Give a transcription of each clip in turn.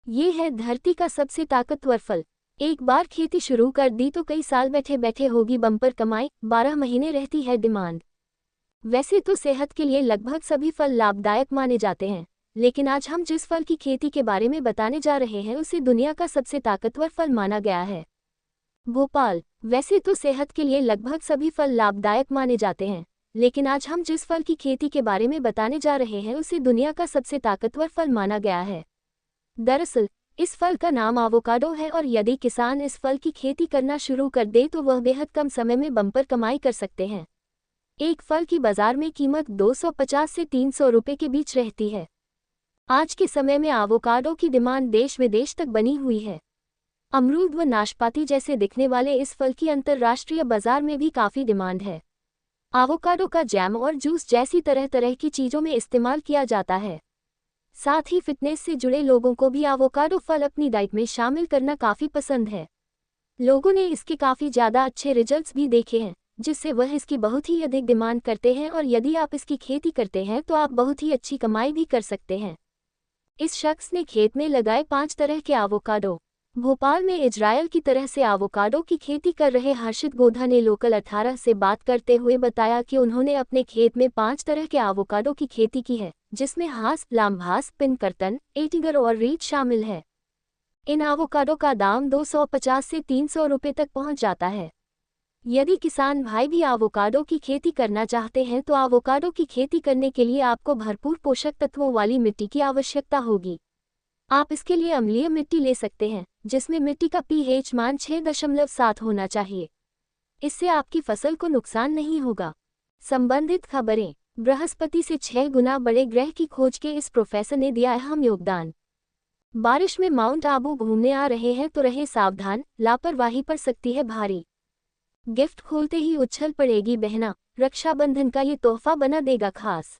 ये है धरती का सबसे ताकतवर फल। एक बार खेती शुरू कर दी तो कई साल बैठे बैठे होगी बम्पर कमाई, 12 महीने रहती है डिमांड। वैसे तो सेहत के लिए लगभग सभी फल लाभदायक माने जाते हैं, लेकिन आज हम जिस फल की खेती के बारे में बताने जा रहे हैं उसे दुनिया का सबसे ताकतवर फल माना गया है। भोपाल। वैसे तो सेहत के लिए लगभग सभी फल लाभदायक माने जाते हैं, लेकिन आज हम जिस फल की खेती के बारे में बताने जा रहे हैं उसे दुनिया का सबसे ताकतवर फल माना गया है। दरअसल इस फल का नाम एवोकाडो है और यदि किसान इस फल की खेती करना शुरू कर दे तो वह बेहद कम समय में बम्पर कमाई कर सकते हैं। एक फल की बाजार में कीमत 250 से 300 रुपये के बीच रहती है। आज के समय में एवोकाडो की डिमांड देश विदेश तक बनी हुई है। अमरूद व नाशपाती जैसे दिखने वाले इस फल की अंतर्राष्ट्रीय बाजार में भी काफ़ी डिमांड है। एवोकाडो का जैम और जूस जैसी तरह तरह की चीज़ों में इस्तेमाल किया जाता है। साथ ही फिटनेस से जुड़े लोगों को भी एवोकाडो फल अपनी डाइट में शामिल करना काफ़ी पसंद है। लोगों ने इसके काफ़ी ज़्यादा अच्छे रिजल्ट्स भी देखे हैं, जिससे वह इसकी बहुत ही अधिक डिमांड करते हैं और यदि आप इसकी खेती करते हैं तो आप बहुत ही अच्छी कमाई भी कर सकते हैं। इस शख्स ने खेत में लगाए 5 तरह के एवोकाडो। भोपाल में इजरायल की तरह से एवोकाडो की खेती कर रहे हर्षित गोधा ने लोकल 18 से बात करते हुए बताया कि उन्होंने अपने खेत में 5 तरह के एवोकाडो की खेती की है, जिसमें हास, लाम्भास, पिनकर्तन, एटिगर और रीट शामिल है। इन एवोकाडो का दाम 250 से 300 रुपये तक पहुंच जाता है। यदि किसान भाई भी एवोकाडो की खेती करना चाहते हैं तो एवोकाडो की खेती करने के लिए आपको भरपूर पोषक तत्वों वाली मिट्टी की आवश्यकता होगी। आप इसके लिए अम्लीय मिट्टी ले सकते हैं, जिसमें मिट्टी का pH मान 6.7 होना चाहिए। इससे आपकी फसल को नुकसान नहीं होगा। संबंधित खबरें। बृहस्पति से 6 गुना बड़े ग्रह की खोज के इस प्रोफेसर ने दिया अहम योगदान। बारिश में माउंट आबू घूमने आ रहे हैं तो रहें सावधान, लापरवाही पड़ सकती है भारी। गिफ्ट खोलते ही उछल पड़ेगी बहना, रक्षाबंधन का ये तोहफा बना देगा खास।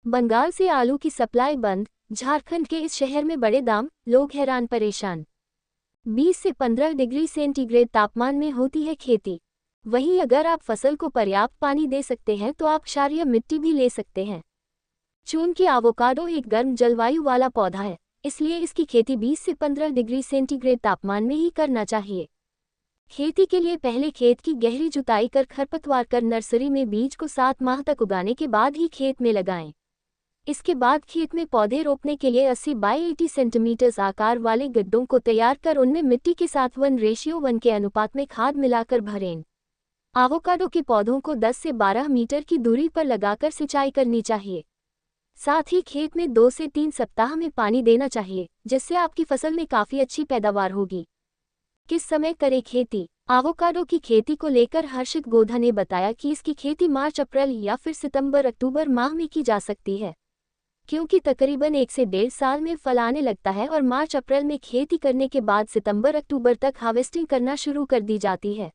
बंगाल से आलू की सप्लाई बंद, झारखंड के इस शहर में बड़े दाम, लोग हैरान परेशान। 20 से 15 डिग्री सेंटीग्रेड तापमान में होती है खेती। वहीं अगर आप फसल को पर्याप्त पानी दे सकते हैं तो आप क्षारीय मिट्टी भी ले सकते हैं। चूंकि एवोकाडो एक गर्म जलवायु वाला पौधा है, इसलिए इसकी खेती 20 से 15 डिग्री सेंटीग्रेड तापमान में ही करना चाहिए। खेती के लिए पहले खेत की गहरी जुताई कर खरपतवार कर नर्सरी में बीज को 7 माह तक उगाने के बाद ही खेत में लगाएं। इसके बाद खेत में पौधे रोपने के लिए 80 बाई 80 सेंटीमीटर आकार वाले गड्ढों को तैयार कर उनमें मिट्टी के साथ 1:1 के अनुपात में खाद मिलाकर भरें। एवोकाडो के पौधों को 10 से 12 मीटर की दूरी पर लगाकर सिंचाई करनी चाहिए। साथ ही खेत में 2 से 3 सप्ताह में पानी देना चाहिए, जिससे आपकी फसल में काफ़ी अच्छी पैदावार होगी। किस समय करें खेती? एवोकाडो की खेती को लेकर हर्षित गोधा ने बताया कि इसकी खेती मार्च अप्रैल या फिर सितंबर अक्टूबर माह में की जा सकती है, क्योंकि तकरीबन 1 से 1.5 साल में फल आने लगता है और मार्च अप्रैल में खेती करने के बाद सितंबर अक्टूबर तक हार्वेस्टिंग करना शुरू कर दी जाती है।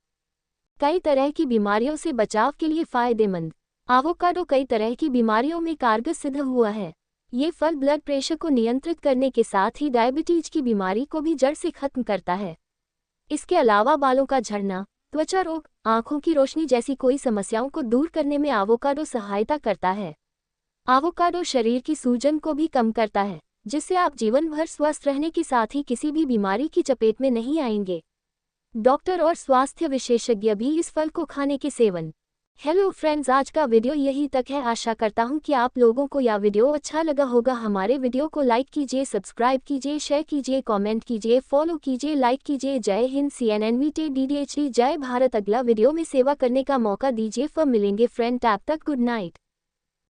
कई तरह की बीमारियों से बचाव के लिए फ़ायदेमंद। एवोकाडो कई तरह की बीमारियों में कारगर सिद्ध हुआ है। ये फल ब्लड प्रेशर को नियंत्रित करने के साथ ही डायबिटीज की बीमारी को भी जड़ से खत्म करता है। इसके अलावा बालों का झड़ना, त्वचा रोग, आँखों की रोशनी जैसी कोई समस्याओं को दूर करने में एवोकाडो सहायता करता है। एवोकाडो शरीर की सूजन को भी कम करता है, जिससे आप जीवन भर स्वस्थ रहने के साथ ही किसी भी बीमारी की चपेट में नहीं आएंगे। डॉक्टर और स्वास्थ्य विशेषज्ञ भी इस फल को खाने के सेवन। हेलो फ्रेंड्स, आज का वीडियो यही तक है। आशा करता हूँ कि आप लोगों को यह वीडियो अच्छा लगा होगा। हमारे वीडियो को लाइक कीजिए, सब्सक्राइब कीजिए, शेयर कीजिए, कमेंट कीजिए, फॉलो कीजिए, लाइक कीजिए। जय हिंद, CNN DDHD, जय भारत। अगला वीडियो में सेवा करने का मौका दीजिए। फिर मिलेंगे फ्रेंड, तब तक गुड नाइट।